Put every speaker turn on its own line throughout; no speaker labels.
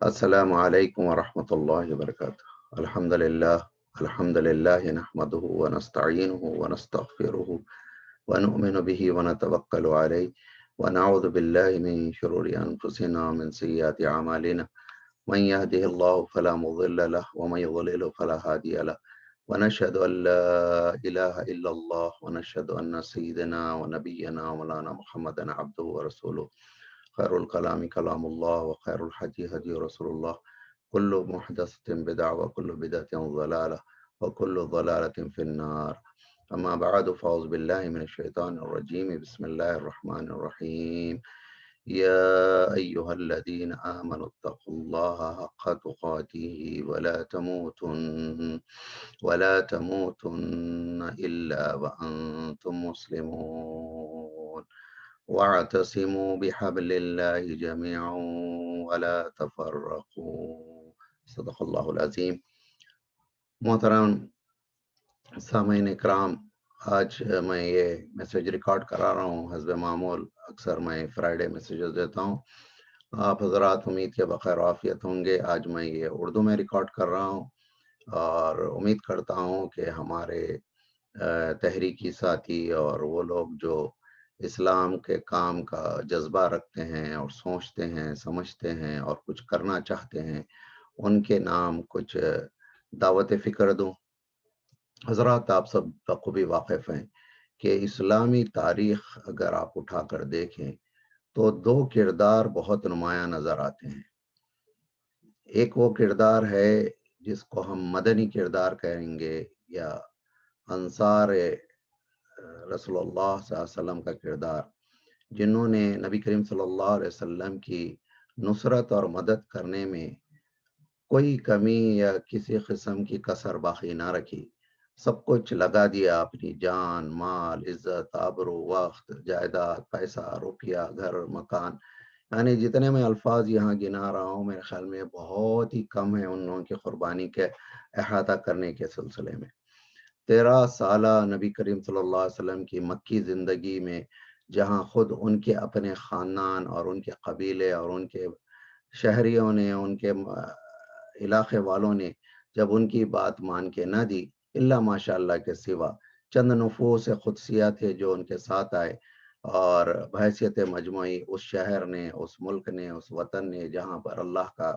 السلام عليكم ورحمة الله وبركاته. الحمد لله نحمده ونستعينه ونستغفره ونؤمن به ونتوكل عليه ونعوذ بالله من شرور أنفسنا ومن سيئات أعمالنا. من يهده الله فلا مضل له ومن يضلل فلا هادي له، ونشهد أن لا إله إلا الله ونشهد أن سيدنا ونبينا ومولانا محمدا عبده ورسوله. خير الكلام كلام الله وخير الحديث هدي رسول الله. كل محدثة بدعة وكل بدعة ضلالة وكل ضلالة في النار. أما بعد، فأعوذ بالله من الشيطان الرجيم. بسم الله الرحمن الرحيم. يا أيها الذين آمنوا اتقوا الله حق تقاته ولا تموتن إلا وأنتم مسلمون، واعتصموا بحبل الله جميعا ولا تفرقوا. صدق اللہ العظیم. محترم سامعین اکرام، آج میں یہ میسیج ریکارڈ کرا رہا ہوں. حسب معمول اکثر میں فرائیڈے میسیجز دیتا ہوں. آپ حضرات امید کے بخیر عافیت ہوں گے. آج میں یہ اردو میں ریکارڈ کر رہا ہوں اور امید کرتا ہوں کہ ہمارے تحریکی ساتھی اور وہ لوگ جو اسلام کے کام کا جذبہ رکھتے ہیں اور سوچتے ہیں، سمجھتے ہیں اور کچھ کرنا چاہتے ہیں، ان کے نام کچھ دعوت فکر دوں. حضرات، آپ سب بخوبی واقف ہیں کہ اسلامی تاریخ اگر آپ اٹھا کر دیکھیں تو دو کردار بہت نمایاں نظر آتے ہیں. ایک وہ کردار ہے جس کو ہم مدنی کردار کہیں گے، یا انصار رسول اللہ صلی اللہ علیہ وسلم کا کردار، جنہوں نے نبی کریم صلی اللہ علیہ وسلم کی نصرت اور مدد کرنے میں کوئی کمی یا کسی قسم کی کسر باقی نہ رکھی. سب کچھ لگا دیا، اپنی جان، مال، عزت، آبرو، وقت، جائیداد، پیسہ، روپیہ، گھر، مکان، یعنی جتنے میں الفاظ یہاں گنا رہا ہوں میرے خیال میں بہت ہی کم ہے ان لوگوں کی قربانی کے احاطہ کرنے کے سلسلے میں. 13 سالہ نبی کریم صلی اللہ علیہ وسلم کی مکی زندگی میں، جہاں خود ان کے اپنے خاندان اور ان کے قبیلے اور ان کے شہریوں نے، ان کے علاقے والوں نے جب ان کی بات مان کے نہ دی، اللہ ماشاء اللہ کے سوا چند نفوس قدسیہ تھے جو ان کے ساتھ آئے، اور بحیثیت مجموعی اس شہر نے، اس ملک نے، اس وطن نے جہاں پر اللہ کا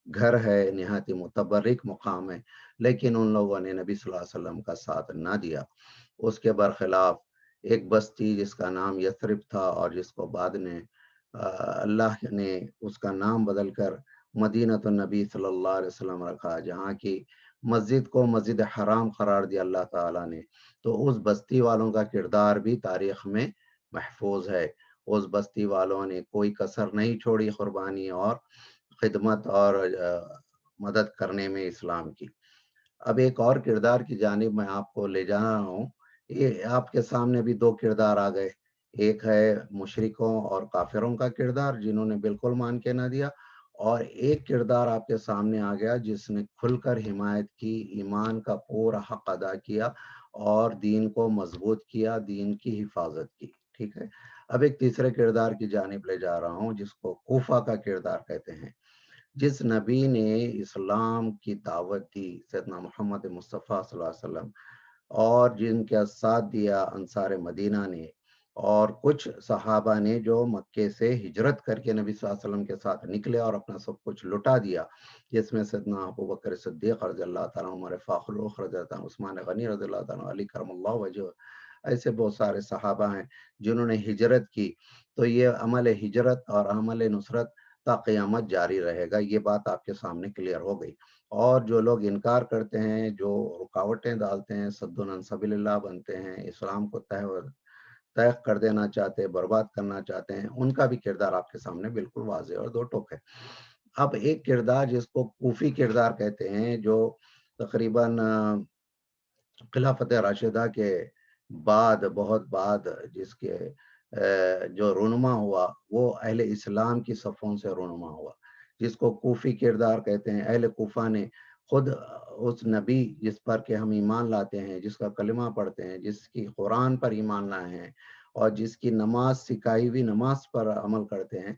گھر ہے، نہایت متبرک مقام ہے، لیکن ان لوگوں نے نبی صلی اللہ علیہ وسلم کا ساتھ نہ دیا. اس کے برخلاف ایک بستی جس کا نام یثرب تھا اور جس کو بعد میں اللہ نے اس کا نام بدل کر مدینۃ النبی صلی اللہ علیہ وسلم رکھا، جہاں کی مسجد کو مسجد حرام قرار دیا اللہ تعالیٰ نے، تو اس بستی والوں کا کردار بھی تاریخ میں محفوظ ہے. اس بستی والوں نے کوئی کسر نہیں چھوڑی قربانی اور خدمت اور مدد کرنے میں اسلام کی. اب ایک اور کردار کی جانب میں آپ کو لے جا رہا ہوں. یہ آپ کے سامنے بھی دو کردار آ گئے. ایک ہے مشرکوں اور کافروں کا کردار جنہوں نے بالکل مان کے نہ دیا، اور ایک کردار آپ کے سامنے آ گیا جس نے کھل کر حمایت کی، ایمان کا پورا حق ادا کیا اور دین کو مضبوط کیا، دین کی حفاظت کی. ٹھیک ہے. اب ایک تیسرے کردار کی جانب لے جا رہا ہوں جس کو کوفہ کا کردار کہتے ہیں. جس نبی نے اسلام کی دعوت دی، سیدنا محمد مصطفیٰ صلی اللہ علیہ وسلم، اور جن کا ساتھ دیا انصار مدینہ نے اور کچھ صحابہ نے جو مکے سے ہجرت کر کے نبی صلی اللہ علیہ وسلم کے ساتھ نکلے اور اپنا سب کچھ لٹا دیا، جس میں سیدنا ابو بکر صدیق رضی اللہ تعالیٰ، عمر فاروق رضی اللہ تعالیٰ، عثمان غنی رضی اللہ تعالیٰ، علی کرم اللہ وجہ، ایسے بہت سارے صحابہ ہیں جنہوں نے ہجرت کی. تو یہ عمل ہجرت اور عمل نصرت تا قیامت جاری رہے گا. یہ بات آپ کے سامنے کلیئر ہو گئی. اور جو لوگ انکار کرتے ہیں، جو رکاوٹیں ڈالتے ہیں، صد عن سبیل اللہ بنتے ہیں، اسلام کو تیغ کر دینا چاہتے ہیں، برباد کرنا چاہتے ہیں، ان کا بھی کردار آپ کے سامنے بالکل واضح اور دو ٹوک ہے. اب ایک کردار جس کو کوفی کردار کہتے ہیں، جو تقریباً خلافت راشدہ کے بعد، بہت بعد، جس کے جو رونما ہوا وہ اہل اسلام کی صفوں سے رونما ہوا، جس کو کوفی کردار کہتے ہیں. اہل کوفہ نے خود اس نبی جس پر کہ ہم ایمان لاتے ہیں، جس کا کلمہ پڑھتے ہیں، جس کی قرآن پر ایمان لائے ہیں اور جس کی نماز سکھائی ہوئی نماز پر عمل کرتے ہیں،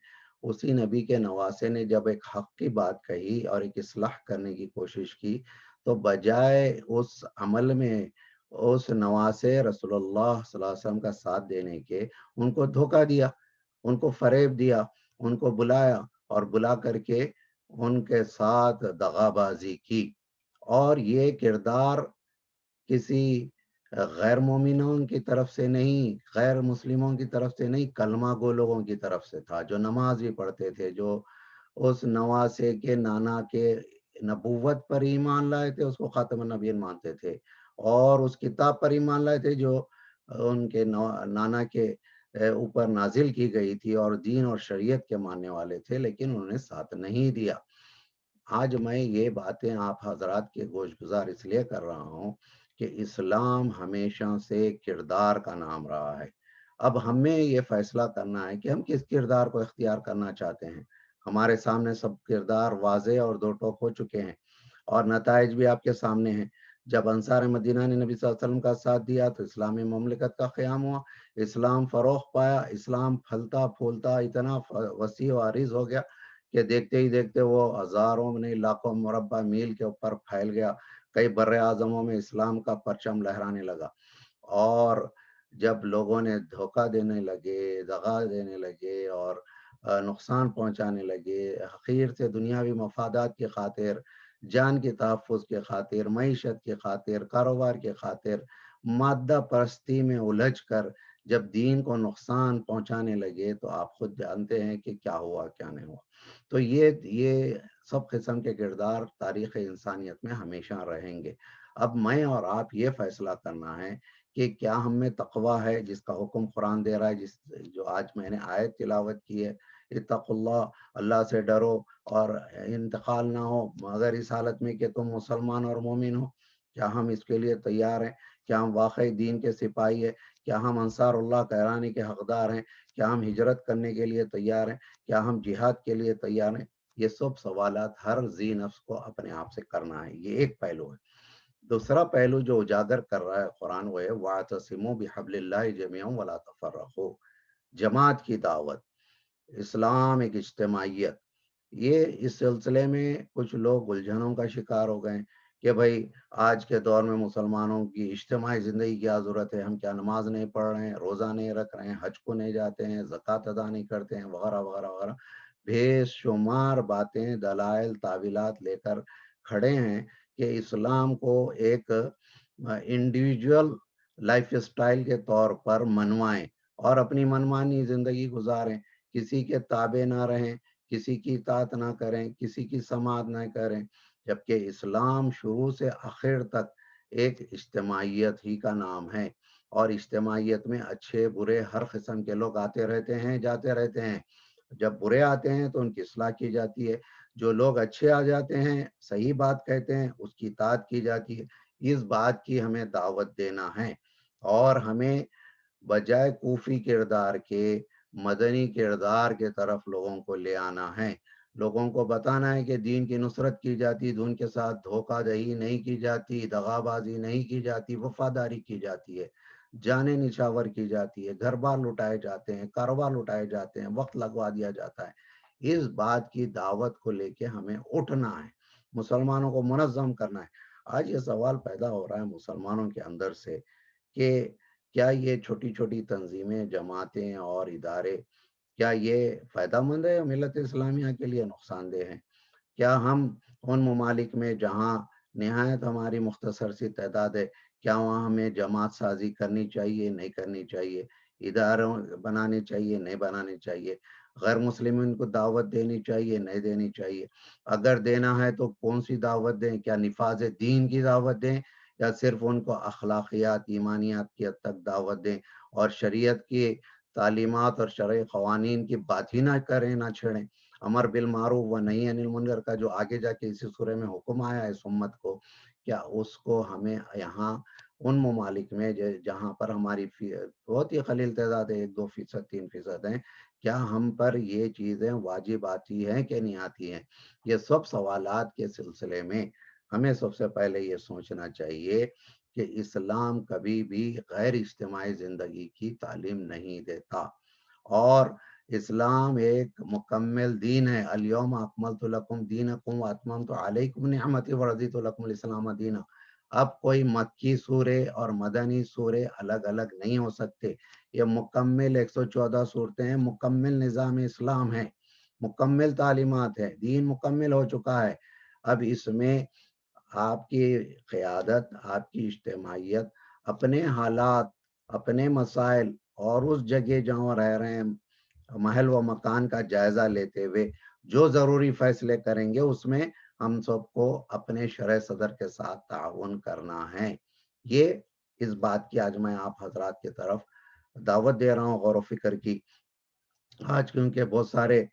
اسی نبی کے نواسے نے جب ایک حق کی بات کہی اور ایک اصلاح کرنے کی کوشش کی، تو بجائے اس عمل میں اس نواسے رسول اللہ صلی اللہ علیہ وسلم کا ساتھ دینے کے، ان کو دھوکہ دیا، ان کو فریب دیا، ان کو بلایا اور بلا کر کے ان کے ساتھ دغا بازی کی۔ اور یہ کردار کسی غیر مومنوں کی طرف سے نہیں، غیر مسلموں کی طرف سے نہیں، کلمہ گو لوگوں کی طرف سے تھا، جو نماز بھی پڑھتے تھے، جو اس نواسے کے نانا کے نبوت پر ایمان لائے تھے، اس کو خاتم النبیین مانتے تھے، اور اس کتاب پر ایمان لائے تھے جو ان کے نانا کے اوپر نازل کی گئی تھی، اور دین اور شریعت کے ماننے والے تھے، لیکن انہوں نے ساتھ نہیں دیا۔ آج میں یہ باتیں آپ حضرات کے گوش گزار اس لیے کر رہا ہوں کہ اسلام ہمیشہ سے کردار کا نام رہا ہے۔ اب ہمیں یہ فیصلہ کرنا ہے کہ ہم کس کردار کو اختیار کرنا چاہتے ہیں۔ ہمارے سامنے سب کردار واضح اور دو ٹوک ہو چکے ہیں، اور نتائج بھی آپ کے سامنے ہیں۔ جب انصار مدینہ نے نبی صلی اللہ علیہ وسلم کا ساتھ دیا تو اسلامی مملکت کا قیام ہوا، اسلام فروغ پایا، اسلام پھلتا پھولتا اتنا وسیع و عریض ہو گیا کہ دیکھتے ہی دیکھتے وہ ہزاروں نہیں لاکھوں مربع میل کے اوپر پھیل گیا۔ کئی بر اعظموں میں اسلام کا پرچم لہرانے لگا، اور جب لوگوں نے دھوکہ دینے لگے، دغا دینے لگے اور نقصان پہنچانے لگے، حقیر سے دنیاوی مفادات کی خاطر، جان کی تحفظ کی خاطر، معیشت کی خاطر، کاروبار کی خاطر، مادہ پرستی میں الجھ کر جب دین کو نقصان پہنچانے لگے، تو آپ خود جانتے ہیں کہ کیا ہوا کیا نہیں ہوا۔ تو یہ سب قسم کے کردار تاریخ انسانیت میں ہمیشہ رہیں گے۔ اب میں اور آپ یہ فیصلہ کرنا ہے کہ کیا ہم میں تقوی ہے، جس کا حکم قرآن دے رہا ہے، جو آج میں نے آیت تلاوت کی ہے، اتقوا اللہ، اللہ سے ڈرو اور انتقال نہ ہو مگر اس حالت میں کہ تم مسلمان اور مومن ہو۔ کیا ہم اس کے لیے تیار ہیں؟ کیا ہم واقعی دین کے سپاہی ہیں؟ کیا ہم انصار اللہ کہلانے کے حقدار ہیں؟ کیا ہم ہجرت کرنے کے لیے تیار ہیں؟ کیا ہم جہاد کے لیے تیار ہیں؟ یہ سب سوالات ہر ذی نفس کو اپنے آپ سے کرنا ہے۔ یہ ایک پہلو ہے۔ دوسرا پہلو جو اجاگر کر رہا ہے قرآن، وہ ہے وَاعْتَصِمُوا بِحَبْلِ اللَّهِ جَمِيعًا وَلَا تَفَرَّقُوا، جماعت کی دعوت، اسلام ایک اجتماعیت۔ یہ اس سلسلے میں کچھ لوگ الجھنوں کا شکار ہو گئے کہ بھائی آج کے دور میں مسلمانوں کی اجتماعی زندگی کی کیا ضرورت ہے، ہم کیا نماز نہیں پڑھ رہے ہیں، روزہ نہیں رکھ رہے ہیں، حج کو نہیں جاتے ہیں، زکوٰۃ ادا نہیں کرتے ہیں، وغیرہ وغیرہ وغیرہ، بے شمار باتیں، دلائل، تعویلات لے کر کھڑے ہیں کہ اسلام کو ایک انڈیویجول لائف اسٹائل کے طور پر منوائیں اور اپنی منمانی زندگی گزاریں، کسی کے تابع نہ رہیں، کسی کی اطاعت نہ کریں، کسی کی سماعت نہ کریں، جبکہ اسلام شروع سے آخر تک ایک اجتماعیت ہی کا نام ہے، اور اجتماعیت میں اچھے برے ہر قسم کے لوگ آتے رہتے ہیں، جاتے رہتے ہیں۔ جب برے آتے ہیں تو ان کی اصلاح کی جاتی ہے، جو لوگ اچھے آ جاتے ہیں، صحیح بات کہتے ہیں، اس کی اطاعت کی جاتی ہے۔ اس بات کی ہمیں دعوت دینا ہے، اور ہمیں بجائے کوفی کردار کے مدنی کردار کے طرف لوگوں کو لے آنا ہے۔ لوگوں کو بتانا ہے کہ دین کی نصرت کی جاتی، دین کے ساتھ دھوکہ دہی نہیں کی جاتی، دغا بازی نہیں کی جاتی، وفاداری کی جاتی ہے، جانیں نچھاور کی جاتی ہے، گھر بار لٹائے جاتے ہیں، کاروبار لٹائے جاتے ہیں، وقت لگوا دیا جاتا ہے۔ اس بات کی دعوت کو لے کے ہمیں اٹھنا ہے، مسلمانوں کو منظم کرنا ہے۔ آج یہ سوال پیدا ہو رہا ہے مسلمانوں کے اندر سے کہ کیا یہ چھوٹی چھوٹی تنظیمیں، جماعتیں اور ادارے، کیا یہ فائدہ مند ہے یا ملت اسلامیہ کے لیے نقصان دہ ہے؟ کیا ہم ان ممالک میں جہاں نہایت ہماری مختصر سی تعداد ہے، کیا وہاں ہمیں جماعت سازی کرنی چاہیے، نہیں کرنی چاہیے؟ اداروں بنانے چاہیے، نہیں بنانے چاہیے؟ غیر مسلمین کو دعوت دینی چاہیے، نہیں دینی چاہیے؟ اگر دینا ہے تو کون سی دعوت دیں؟ کیا نفاذ دین کی دعوت دیں، یا صرف ان کو اخلاقیات، ایمانیات کی حد تک دعوت دیں، اور شریعت کی تعلیمات اور شرعی قوانین کی بات ہی نہ کریں، نہ چھیڑیں؟ امر بالمعروف و نہی عن المنکر کا جو آگے جا کے اسی سورہ میں حکم آیا ہے اس امت کو، کیا اس کو ہمیں یہاں ان ممالک میں جہاں پر ہماری بہت ہی قلیل تعداد ہے، 2%، 3% ہیں، کیا ہم پر یہ چیزیں واجب آتی ہیں کہ نہیں آتی ہیں؟ یہ سب سوالات کے سلسلے میں ہمیں سب سے پہلے یہ سوچنا چاہیے کہ اسلام کبھی بھی غیر اجتماعی زندگی کی تعلیم نہیں دیتا، اور اسلام ایک مکمل دین ہے. الیوم اکملت لکم دینکم واتممت علیکم نعمتی ورضیت لکم الاسلام دینا. اب کوئی مکی سورے اور مدنی سورے الگ الگ نہیں ہو سکتے. یہ مکمل 114 صورتیں ہیں، مکمل نظام اسلام ہے، مکمل تعلیمات ہے، دین مکمل ہو چکا ہے. اب اس میں آپ کی قیادت، آپ کی اجتماعیت اپنے حالات، اپنے مسائل اور اس جگہ جہاں رہ رہے ہیں محل و مکان کا جائزہ لیتے ہوئے جو ضروری فیصلے کریں گے، اس میں ہم سب کو اپنے شرح صدر کے ساتھ تعاون کرنا ہے. یہ اس بات کی آج میں آپ حضرات کی طرف دعوت دے رہا ہوں غور و فکر کی. آج کیونکہ بہت سارے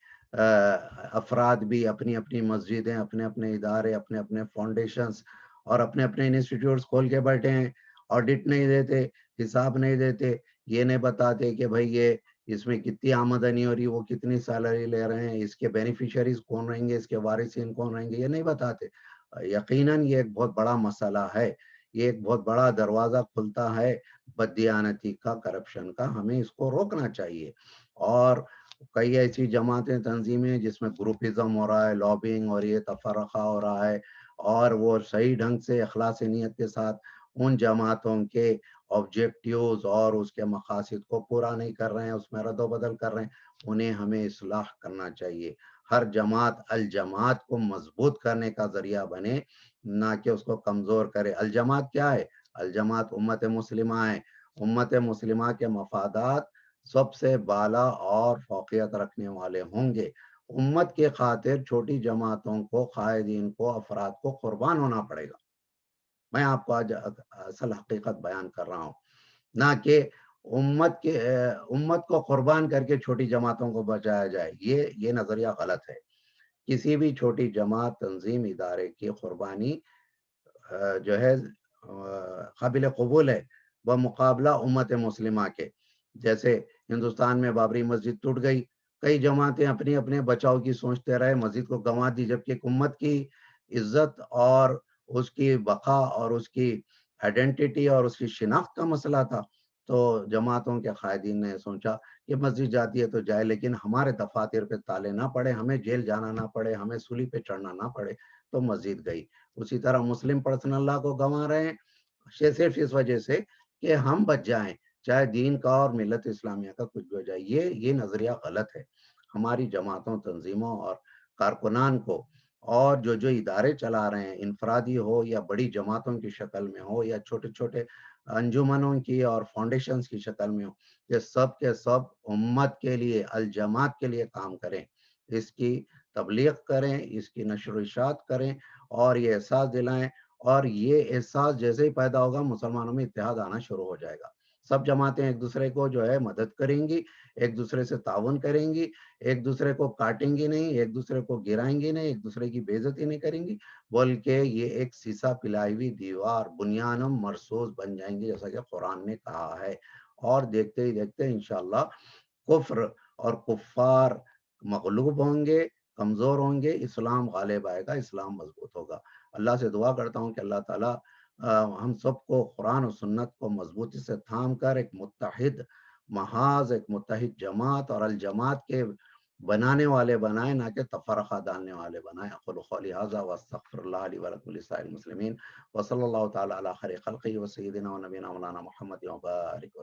افراد بھی اپنی اپنی مسجدیں، اپنے اپنے ادارے، اپنے اپنے فاؤنڈیشنز اور اپنے اپنے انسٹیٹیوٹس کھول کے بیٹھے ہیں. آڈٹ نہیں دیتے، حساب نہیں دیتے، یہ نہیں بتاتے کہ بھائی یہ اس میں کتنی آمدنی ہو رہی، وہ کتنی سیلری لے رہے ہیں، اس کے بینیفیشریز کون رہیں گے، اس کے وارثین کون رہیں گے، یہ نہیں بتاتے. یقیناً یہ ایک بہت بڑا مسئلہ ہے، یہ ایک بہت بڑا دروازہ کھلتا ہے بددیانتی کا، کرپشن کا. ہمیں اس کو روکنا چاہیے. اور کئی ایسی جماعتیں، تنظیمیں جس میں گروپزم ہو رہا ہے، لابنگ اور یہ تفرقہ ہو رہا ہے، اور وہ صحیح ڈھنگ سے اخلاص نیت کے ساتھ ان جماعتوں کے آبجیکٹیوز اور اس کے مقاصد کو پورا نہیں کر رہے ہیں، اس میں رد و بدل کر رہے ہیں. انہیں ہمیں اصلاح کرنا چاہیے. ہر جماعت الجماعت کو مضبوط کرنے کا ذریعہ بنے، نہ کہ اس کو کمزور کرے. الجماعت کیا ہے؟ الجماعت امت مسلمہ ہے. امت مسلمہ کے مفادات سب سے بالا اور فوقیت رکھنے والے ہوں گے. امت کے خاطر چھوٹی جماعتوں کو، قائدین کو، افراد کو قربان ہونا پڑے گا. میں آپ کو آج اصل حقیقت بیان کر رہا ہوں، نہ کہ امت کو قربان کر کے چھوٹی جماعتوں کو بچایا جائے. یہ نظریہ غلط ہے. کسی بھی چھوٹی جماعت، تنظیم، ادارے کی قربانی جو ہے قابل قبول ہے بمقابلہ امت مسلمہ کے. جیسے ہندوستان میں بابری مسجد ٹوٹ گئی، کئی جماعتیں اپنے اپنے بچاؤ کی سوچتے رہے، مسجد کو گنوا دی، جبکہ ایک امت کی عزت اور اس کی بقا اور اس کی آئیڈینٹی اور اس کی شناخت کا مسئلہ تھا. تو جماعتوں کے قائدین نے سوچا کہ مسجد جاتی ہے تو جائے، لیکن ہمارے دفاتر پہ تالے نہ پڑے، ہمیں جیل جانا نہ پڑے، ہمیں سولی پہ چڑھنا نہ پڑے. تو مسجد گئی. اسی طرح مسلم پرسنل لا کو گنوا رہے ہیں صرف اس وجہ سے کہ ہم بچ جائیں، چاہے دین کا اور ملت اسلامیہ کا کچھ بھی ہو جائے. یہ نظریہ غلط ہے. ہماری جماعتوں، تنظیموں اور کارکنان کو، اور جو ادارے چلا رہے ہیں، انفرادی ہو یا بڑی جماعتوں کی شکل میں ہو یا چھوٹے چھوٹے انجمنوں کی اور فاؤنڈیشنز کی شکل میں ہو، یہ سب کے سب امت کے لیے، الجماعت کے لیے کام کریں، اس کی تبلیغ کریں، اس کی نشر و اشاعت کریں اور یہ احساس دلائیں. اور یہ احساس جیسے ہی پیدا ہوگا، مسلمانوں میں اتحاد آنا شروع ہو جائے گا. سب جماعتیں ایک دوسرے کو جو ہے مدد کریں گی، ایک دوسرے سے تعاون کریں گی، ایک دوسرے کو کاٹیں گی نہیں، ایک دوسرے کو گرائیں گی نہیں، ایک دوسرے کی بے عزتی نہیں کریں گی، بلکہ یہ ایک سیسا پلائی ہوئی دیوار، بنیانم مرصوص بن جائیں گی، جیسا کہ قرآن نے کہا ہے. اور دیکھتے ہی دیکھتے انشاءاللہ کفر اور کفار مغلوب ہوں گے، کمزور ہوں گے، اسلام غالب آئے گا، اسلام مضبوط ہوگا. اللہ سے دعا کرتا ہوں کہ اللہ تعالیٰ ہم سب کو قرآن و سنت کو مضبوطی سے تھام کر ایک متحد محاذ، ایک متحد جماعت اور الجماعت کے بنانے والے بنائے، نہ کہ تفرقہ ڈالنے والے بنائے. اقول قولی ھذا واستغفر اللہ لی ولکم ولسائر المسلمین، وصلی اللہ تعالی علی خیر خلقہ وسیدنا ونبینا مولانا محمد وبارک وسلم.